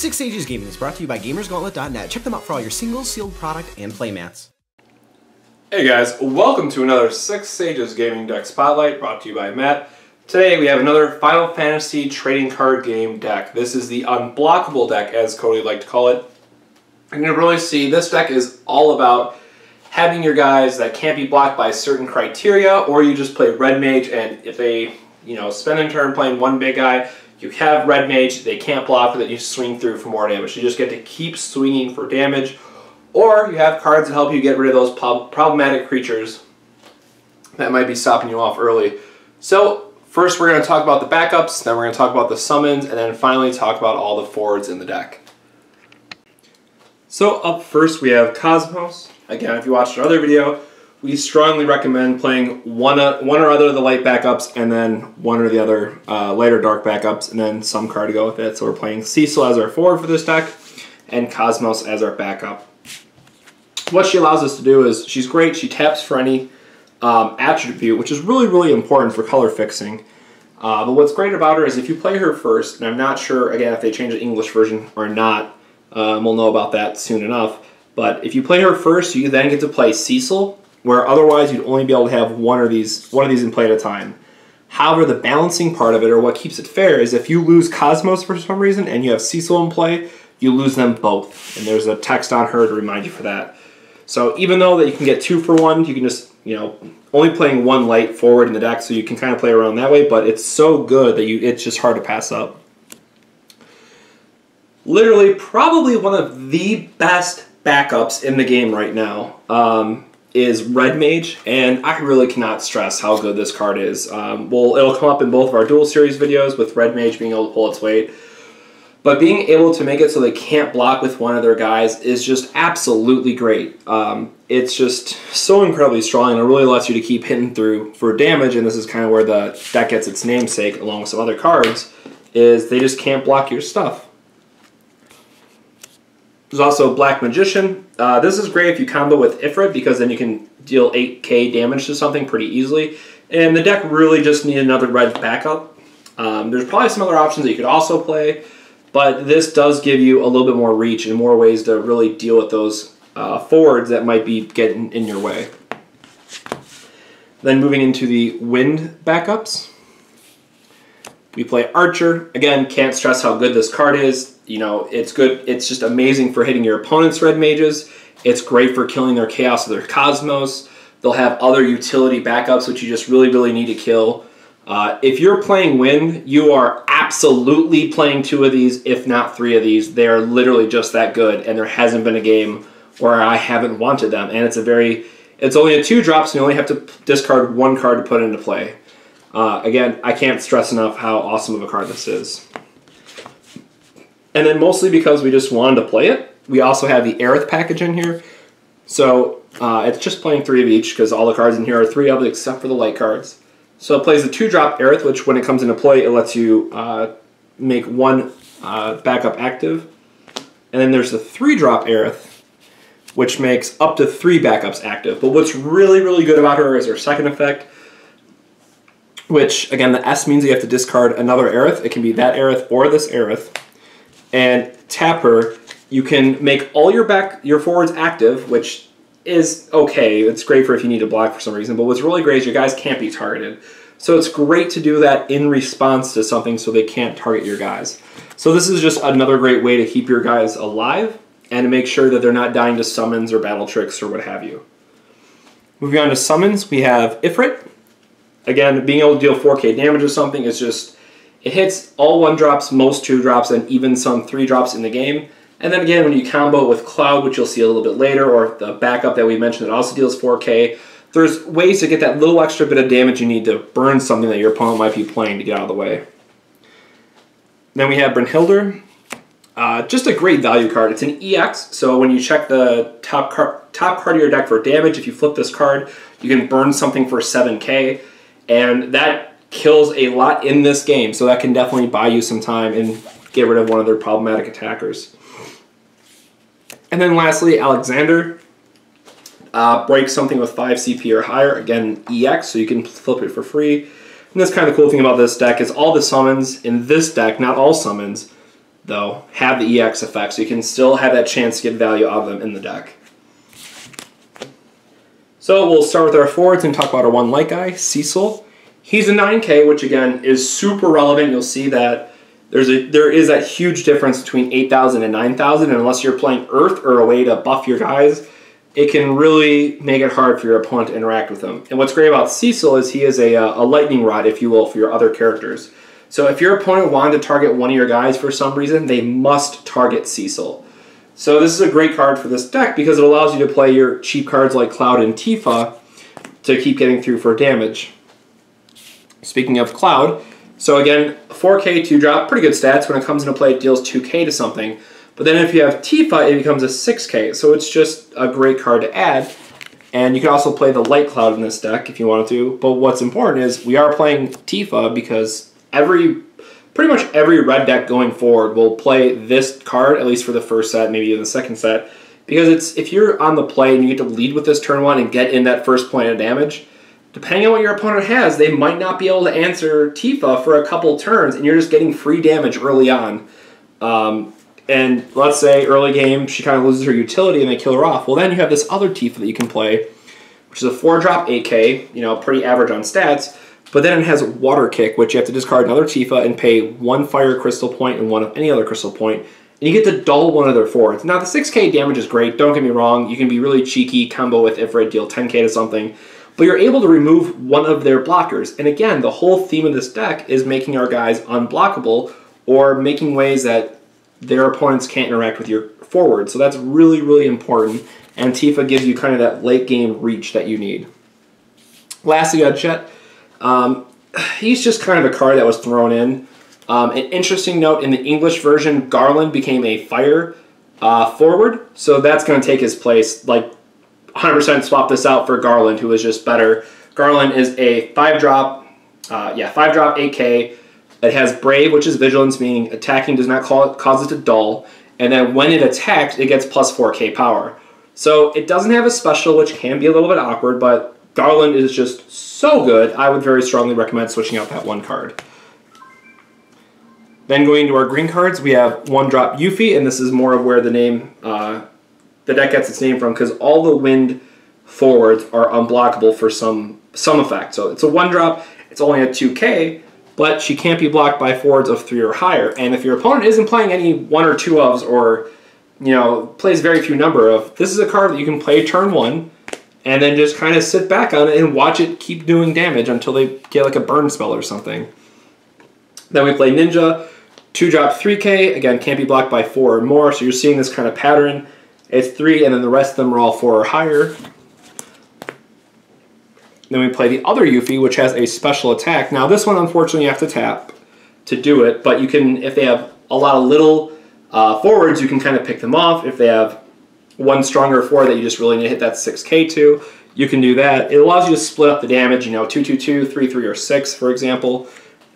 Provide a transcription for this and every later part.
Six Sages Gaming is brought to you by GamersGauntlet.net. Check them out for all your single, sealed product, and playmats. Hey guys, welcome to another Six Sages Gaming Deck Spotlight brought to you by Matt. Today we have another Final Fantasy trading card game deck. This is the Unblockable deck, as Cody liked to call it. And you're going to really see this deck is all about having your guys that can't be blocked by certain criteria, or you just play Red Mage, and if they spend a turn playing one big guy, you have Red Mage, they can't block, that you swing through for more damage. You just get to keep swinging for damage. Or you have cards that help you get rid of those problematic creatures that might be stopping you off early. So first we're going to talk about the backups, then we're going to talk about the summons, and then finally talk about all the forwards in the deck. So up first we have Cosmos. Again, if you watched our other video, we strongly recommend playing one or other of the light backups, and then one or the other light or dark backups, and then some card to go with it. So we're playing Cecil as our forward for this deck, and Cosmos as our backup. What she allows us to do is, she's great, she taps for any attribute, which is really, really important for color fixing. But what's great about her is if you play her first, and I'm not sure, again, if they change the English version or not, we'll know about that soon enough, but if you play her first, you then get to play Cecil, where otherwise you'd only be able to have one of these in play at a time. However, the balancing part of it, or what keeps it fair, is if you lose Cosmos for some reason and you have Cecil in play, you lose them both. And there's a text on her to remind you for that. So even though that you can get 2 for 1, you can just, only playing one light forward in the deck, so you can kind of play around that way, but it's so good that it's just hard to pass up. Literally, probably one of the best backups in the game right now is Red Mage, and I really cannot stress how good this card is. It'll come up in both of our dual series videos with Red Mage being able to pull its weight. But being able to make it so they can't block with one of their guys is just absolutely great. It's just so incredibly strong, and it really lets you to keep hitting through for damage, and this is kind of where the deck gets its namesake, along with some other cards, is they just can't block your stuff. There's also Black Magician. This is great if you combo with Ifrit, because then you can deal 8k damage to something pretty easily. And the deck really just needed another red backup. There's probably some other options that you could also play, but this does give you a little bit more reach and more ways to really deal with those forwards that might be getting in your way. Then moving into the wind backups. We play Archer. Again, can't stress how good this card is. It's good. It's just amazing for hitting your opponent's Red Mages. It's great for killing their Chaos or their Cosmos. They'll have other utility backups, which you just really, really need to kill. If you're playing Wind, you are absolutely playing 2 of these, if not 3 of these. They are literally just that good, and there hasn't been a game where I haven't wanted them. And it's only a 2-drop, so you only have to discard 1 card to put into play. Again, I can't stress enough how awesome of a card this is. And then mostly because we just wanted to play it, we also have the Aerith package in here. So it's just playing 3 of each, because all the cards in here are 3 of it except for the light cards. So it plays a 2-drop Aerith, which when it comes into play, it lets you make 1 backup active. And then there's the 3-drop Aerith, which makes up to 3 backups active. But what's really, really good about her is her second effect, which, again, the S means you have to discard another Aerith. It can be that Aerith or this Aerith. And tap her. You can make all your forwards active, which is okay. It's great for if you need to block for some reason. But what's really great is your guys can't be targeted. So it's great to do that in response to something so they can't target your guys. So this is just another great way to keep your guys alive and to make sure that they're not dying to summons or battle tricks or what have you. Moving on to summons, we have Ifrit. Again, being able to deal 4k damage or something is just, it hits all 1-drops, most 2-drops, and even some 3-drops in the game. And then again, when you combo with Cloud, which you'll see a little bit later, or the backup that we mentioned that also deals 4k, there's ways to get that little extra bit of damage you need to burn something that your opponent might be playing to get out of the way. Then we have Brynhildr. Just a great value card. It's an EX, so when you check the top card of your deck for damage, if you flip this card, you can burn something for 7k. And that kills a lot in this game, so that can definitely buy you some time and get rid of one of their problematic attackers. And then lastly, Alexander. Break something with 5 CP or higher, again, EX, so you can flip it for free. And that's kind of the cool thing about this deck is all the summons in this deck, not all summons, though, have the EX effect, so you can still have that chance to get value out of them in the deck. So we'll start with our forwards and talk about our one light guy, Cecil. He's a 9K, which again is super relevant. You'll see that there is that huge difference between 8,000 and 9,000, and unless you're playing Earth or a way to buff your guys, it can really make it hard for your opponent to interact with him. And what's great about Cecil is he is a lightning rod, if you will, for your other characters. So if your opponent wanted to target one of your guys for some reason, they must target Cecil. So this is a great card for this deck because it allows you to play your cheap cards like Cloud and Tifa to keep getting through for damage. Speaking of Cloud, so again, 4K 2-drop, pretty good stats. When it comes into play, it deals 2K to something. But then if you have Tifa, it becomes a 6K, so it's just a great card to add. And you can also play the Light Cloud in this deck if you wanted to. But what's important is we are playing Tifa because pretty much every red deck going forward will play this card, at least for the first set, maybe even the second set. Because if you're on the play and you get to lead with this turn 1 and get in that first point of damage, depending on what your opponent has, they might not be able to answer Tifa for a couple turns, and you're just getting free damage early on. And let's say early game, she kind of loses her utility and they kill her off. Well, then you have this other Tifa that you can play, which is a 4-drop 8K, pretty average on stats. But then it has Water Kick, which you have to discard another Tifa and pay 1 fire crystal point and 1 of any other crystal point. And you get to dull one of their forwards. Now, the 6K damage is great, don't get me wrong. You can be really cheeky, combo with Ifrit, deal 10K to something. But you're able to remove one of their blockers. And again, the whole theme of this deck is making our guys unblockable or making ways that their opponents can't interact with your forward. So that's really, really important. And Tifa gives you kind of that late game reach that you need. Lastly, you got Jet. He's just kind of a card that was thrown in. An interesting note, in the English version, Garland became a fire forward. So that's going to take his place. Like 100% swap this out for Garland, who is just better. Garland is a 5-drop, 5-drop 8K. It has Brave, which is Vigilance, meaning attacking does not cause it to dull. And then when it attacks, it gets plus 4K power. So it doesn't have a special, which can be a little bit awkward, but Garland is just so good. I would very strongly recommend switching out that one card. Then going into our green cards, we have 1-drop Yuffie, and this is more of where the name, the deck gets its name from, because all the wind forwards are unblockable for some effect. So it's a 1-drop, it's only a 2K, but she can't be blocked by forwards of 3 or higher. And if your opponent isn't playing any 1 or 2 ofs or, plays very few number of, this is a card that you can play turn 1 and then just kind of sit back on it and watch it keep doing damage until they get like a burn spell or something. Then we play Ninja, 2-drop 3K, again, can't be blocked by 4 or more, so you're seeing this kind of pattern. It's 3, and then the rest of them are all 4 or higher. Then we play the other Yuffie, which has a special attack. Now this one, unfortunately, you have to tap to do it, but you can, if they have a lot of little forwards, you can kind of pick them off. If they have one stronger forward that you just really need to hit that 6K to, you can do that. It allows you to split up the damage, 2-2-2, 3-3, or 6, for example,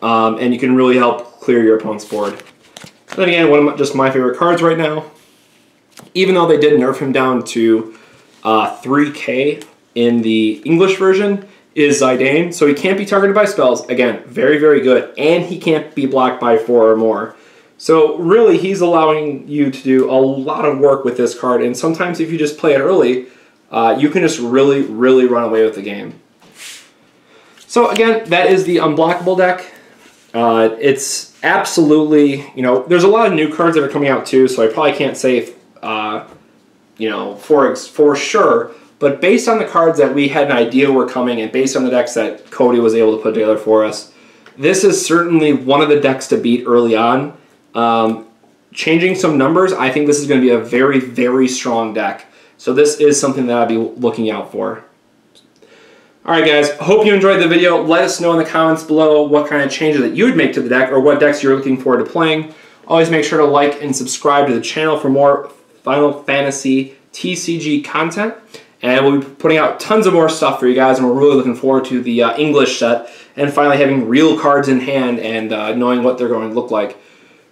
and you can really help clear your opponent's board. And then again, one of just my favorite cards right now. Even though they did nerf him down to 3K in the English version, is Zidane, so he can't be targeted by spells. Again, very, very good. And he can't be blocked by 4 or more. So really, he's allowing you to do a lot of work with this card, and sometimes if you just play it early, you can just really, really run away with the game. So again, that is the Unblockable deck. It's absolutely, there's a lot of new cards that are coming out too, so I probably can't say, for sure. But based on the cards that we had an idea were coming, and based on the decks that Cody was able to put together for us, this is certainly one of the decks to beat early on. Changing some numbers, I think this is going to be a very, very strong deck. So this is something that I'd be looking out for. Alright guys, hope you enjoyed the video. Let us know in the comments below what kind of changes that you would make to the deck or what decks you're looking forward to playing. Always make sure to like and subscribe to the channel for more Final Fantasy TCG content. And we'll be putting out tons of more stuff for you guys, and we're really looking forward to the English set and finally having real cards in hand and knowing what they're going to look like.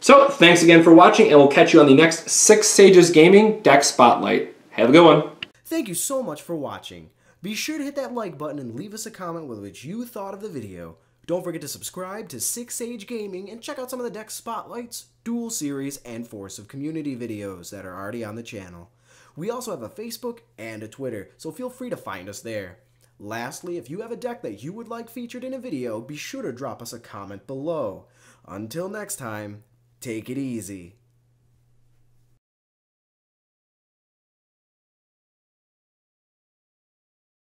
So, thanks again for watching, and we'll catch you on the next 6 Sages Gaming Deck Spotlight. Have a good one. Thank you so much for watching. Be sure to hit that like button and leave us a comment with what you thought of the video. Don't forget to subscribe to Six Sage Gaming and check out some of the deck spotlights, duel series, and Force of Community videos that are already on the channel. We also have a Facebook and a Twitter, so feel free to find us there. Lastly, if you have a deck that you would like featured in a video, be sure to drop us a comment below. Until next time, take it easy.